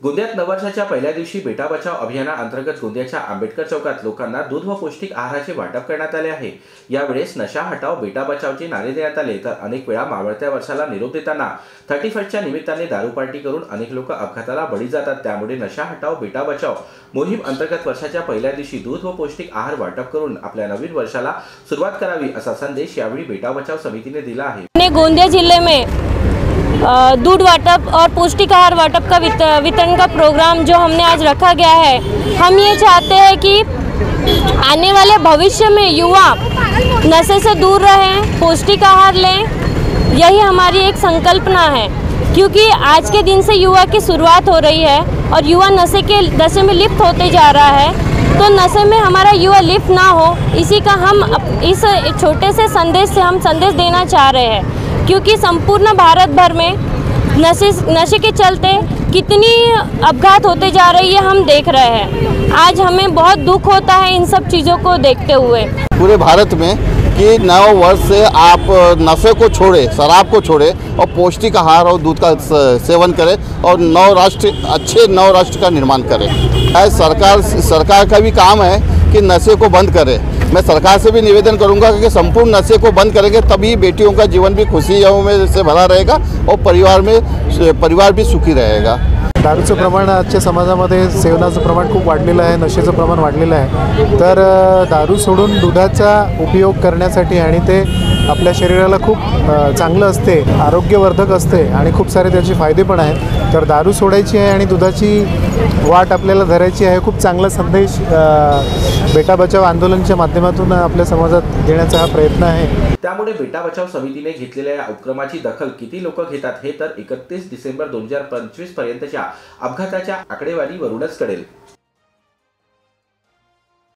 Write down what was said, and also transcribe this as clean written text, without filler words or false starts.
गोंदियात नववर्षाच्या पहिल्या दिवशी बेटा बचाव अभियानाअंतर्गत गोंदियाच्या आंबेडकर चौकात लोकांना दूध व पौष्टिक आहाराचे वाटप करण्यात आले आहे। यावेळेस नशा हटाओ बेटा बचावचे नारे देण्यात आले, तर अनेक वेळा मावळत्या वर्षाला निरोप देताना 31च्या निमित्ताने दारू पार्टी करून अनेक लोक अपघाताला बळी जातात। त्यामुळे नशा हटाओ बेटा बचाव मोहीम अंतर्गत वर्षाच्या पहिल्या दिवशी दूध व पौष्टिक आहार वाटप करून आपल्या नवीन वर्षाला सुरुवात करावी असा संदेश यावेळी बेटा बचाव समितीने दिला आहे। गोंदिया जिले में दूध वाटप और पौष्टिक आहार वाटप का वितरण का प्रोग्राम जो हमने आज रखा गया है। हम ये चाहते हैं कि आने वाले भविष्य में युवा नशे से दूर रहें, पौष्टिक आहार लें, यही हमारी एक संकल्पना है। क्योंकि आज के दिन से युवा की शुरुआत हो रही है और युवा नशे में लिप्त होते जा रहा है, तो नशे में हमारा युवा लिप्त ना हो, इसी का हम इस छोटे से संदेश से हम संदेश देना चाह रहे हैं। क्योंकि संपूर्ण भारत भर में नशे के चलते कितनी अपघात होते जा रही है हम देख रहे हैं। आज हमें बहुत दुख होता है इन सब चीज़ों को देखते हुए। पूरे भारत में कि नव वर्ष से आप नशे को छोड़े, शराब को छोड़े और पौष्टिक आहार और दूध का सेवन करें और अच्छे नव राष्ट्र का निर्माण करें। सरकार का भी काम है कि नशे को बंद करे। मैं सरकार से भी निवेदन करूंगा कि संपूर्ण नशे को बंद करेंगे, तभी बेटियों का जीवन भी खुशियों में से भरा रहेगा और परिवार भी सुखी रहेगा। दारूचं प्रमाण आजच्या समाजामध्ये सेवनाचं प्रमाण खूप वाढलेलं आहे, नशेचं प्रमाण वाढलेलं आहे। तर दारू सोडून दुधाचा उपयोग करण्यासाठी आणि ते आपल्या शरीराला खूप चांगलं असते, आरोग्यवर्धक असते आणि खूप सारे त्याचे फायदे पण आहेत। तर दारू सोडायची आहे आणि दुधाची वाट आपल्याला धरायची आहे। खूप चांगला संदेश बेटा बचाव आंदोलनाच्या माध्यमातून आपल्या समाजात देण्याचा हा प्रयत्न आहे। त्यामुळे बेटा बचाव समितीने घेतलेल्या या उपक्रमाची दखल किती लोक घेतात हे तर 31 डिसेंबर 2025 पर्यंतच्या अपघाताच्या आकडेवारीवरूनच कळेल।